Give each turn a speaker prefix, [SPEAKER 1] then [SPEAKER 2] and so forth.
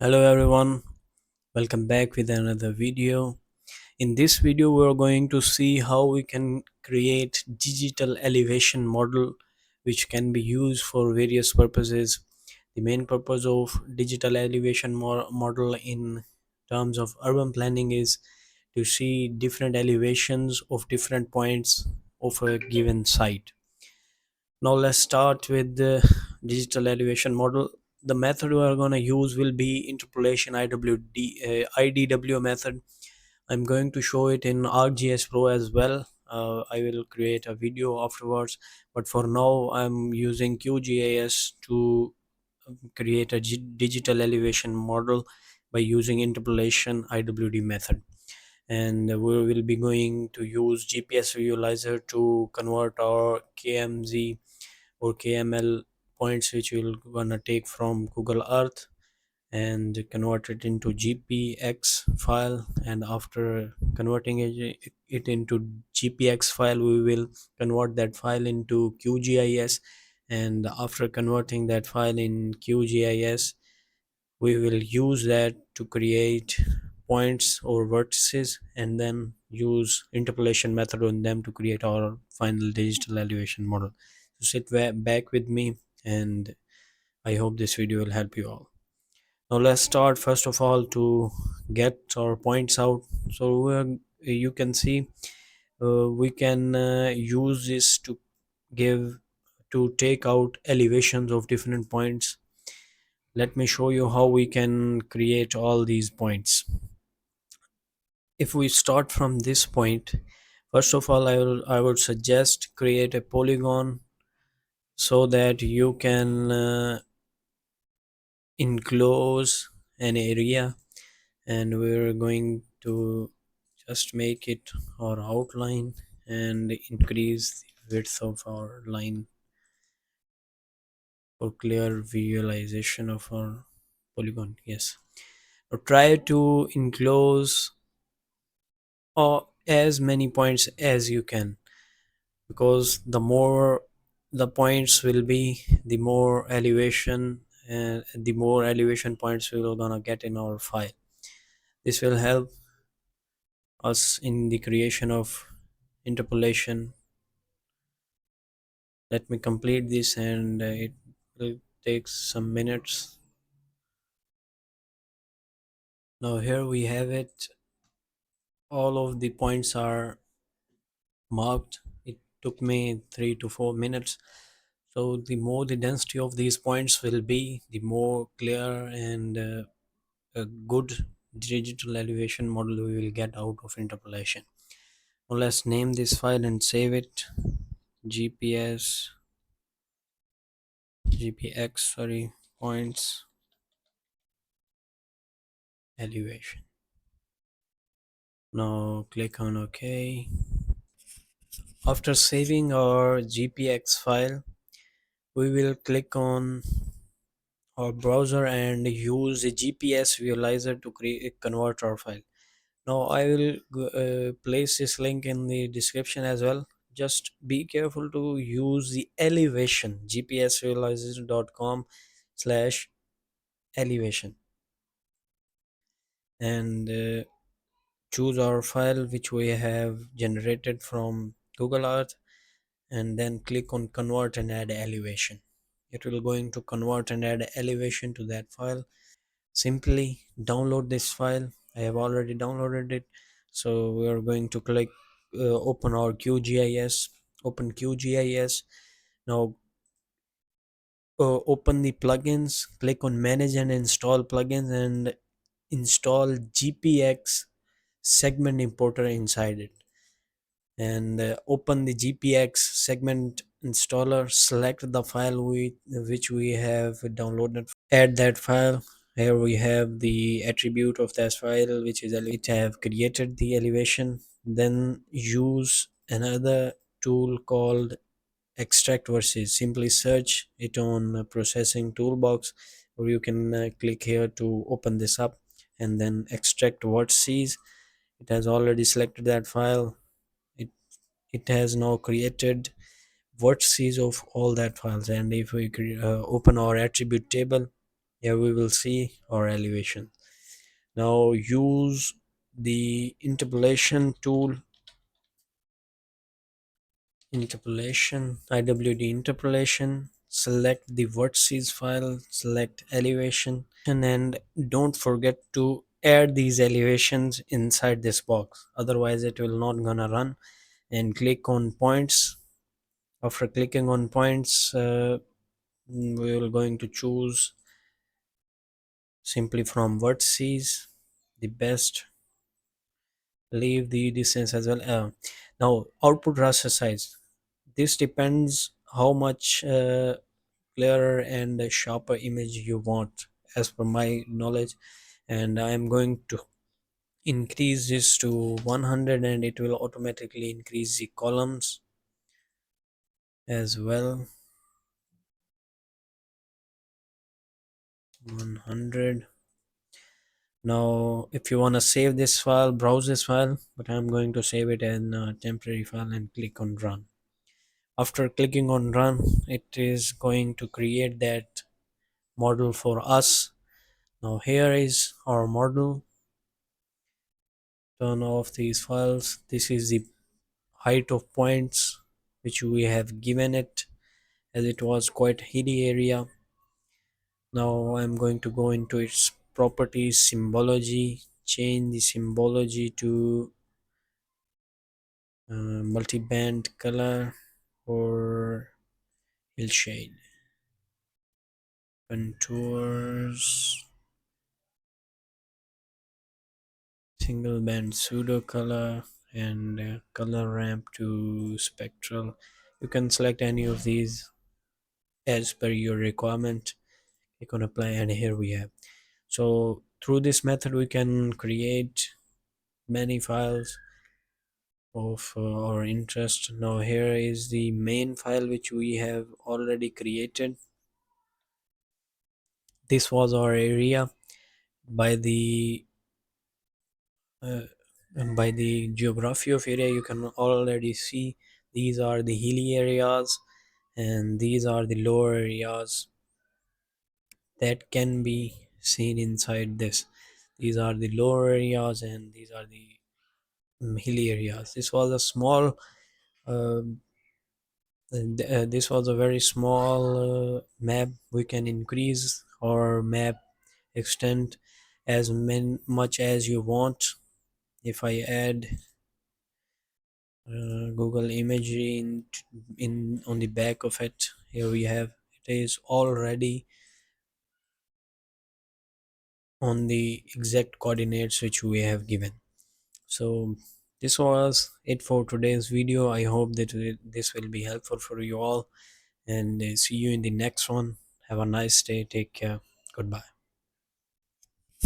[SPEAKER 1] Hello everyone, welcome back with another video. In this video we are going to see how we can create digital elevation model which can be used for various purposes. The main purpose of digital elevation model in terms of urban planning is to see different elevations of different points of a given site. Now let's start with the digital elevation model. The method we are going to use will be interpolation IDW method. I'm going to show it in ArcGIS Pro as well. I will create a video afterwards, but for now I'm using QGIS to create a digital elevation model by using interpolation IWD method. And we will be going to use GPS visualizer to convert our KMZ or KML points which we're gonna take from Google Earth and convert it into GPX file. And after converting it into GPX file, we will convert that file into QGIS. And after converting that file in QGIS, we will use that to create points or vertices and then use interpolation method on them to create our final digital elevation model. So sit back with me, and I hope this video will help you all. Now let's start first of all to get our points out. So you can see we can use this to give to take out elevations of different points. Let me show you how we can create all these points. If we start from this point, first of all I would suggest create a polygon so that you can enclose an area, and we're going to just make it our outline and increase the width of our line for clear visualization of our polygon. Yes, or try to enclose as many points as you can, because the more the points will be, the more elevation, and the more elevation points we're gonna get in our file. This will help us in the creation of interpolation. Let me complete this, and it will take some minutes. Now here we have it. All of the points are marked. It took me 3 to 4 minutes. So the more the density of these points will be, the more clear and a good digital elevation model we will get out of interpolation. Now let's name this file and save it. GPS GPX, sorry, points elevation. Now click on OK. After saving our GPX file, we will click on our browser and use the GPS visualizer to convert our file. Now I will place this link in the description as well. Just be careful to use the elevation gpsvisualizer.com slash elevation, and choose our file which we have generated from Google Earth, and then click on convert and add elevation. It will going to convert and add elevation to that file. Simply download this file. I have already downloaded it. So we are going to click open our QGIS. Open QGIS. Now open the plugins, click on manage and install plugins, and install GPX segment importer inside it. And open the GPX segment installer, select the file which we have downloaded, add that file. Here we have the attribute of that file, which is it have created the elevation. Then use another tool called extract versus. Simply search it on processing toolbox, or you can click here to open this up, and then extract vertices. It has already selected that file. It has now created vertices of all that files. And if we open our attribute table, Here we will see our elevation. Now use the interpolation tool, IWD interpolation, select the vertices file, select elevation, and don't forget to add these elevations inside this box, otherwise it will not gonna run. And click on points. After clicking on points, we will going to choose simply from vertices the best, leave the distance as well. Now output raster size, this depends how much clearer and sharper image you want, as per my knowledge, and I am going to increase this to 100, and it will automatically increase the columns as well. 100. Now if you want to save this file, browse this file, but I'm going to save it in a temporary file and click on run. After clicking on run, it is going to create that model for us. Now here is our model. Turn off these files. This is the height of points which we have given it, as it was quite hilly area. Now I'm going to go into its properties, symbology, change the symbology to multi-band color or hillshade, contours, single band pseudo color, and color ramp to spectral. You can select any of these as per your requirement. Click on apply, and here we have. So through this method we can create many files of our interest. Now here is the main file which we have already created. This was our area. By the uh, by the geography of area, you can already see these are the hilly areas and these are the lower areas that can be seen inside this. These are the lower areas and these are the hilly areas. This was a small uh, this was a very small map. We can increase our map extent as much as you want. If I add Google imagery in on the back of it, here we have, it is already on the exact coordinates which we have given. So this was it for today's video. I hope that this will be helpful for you all, and see you in the next one. Have a nice day. Take care. Goodbye.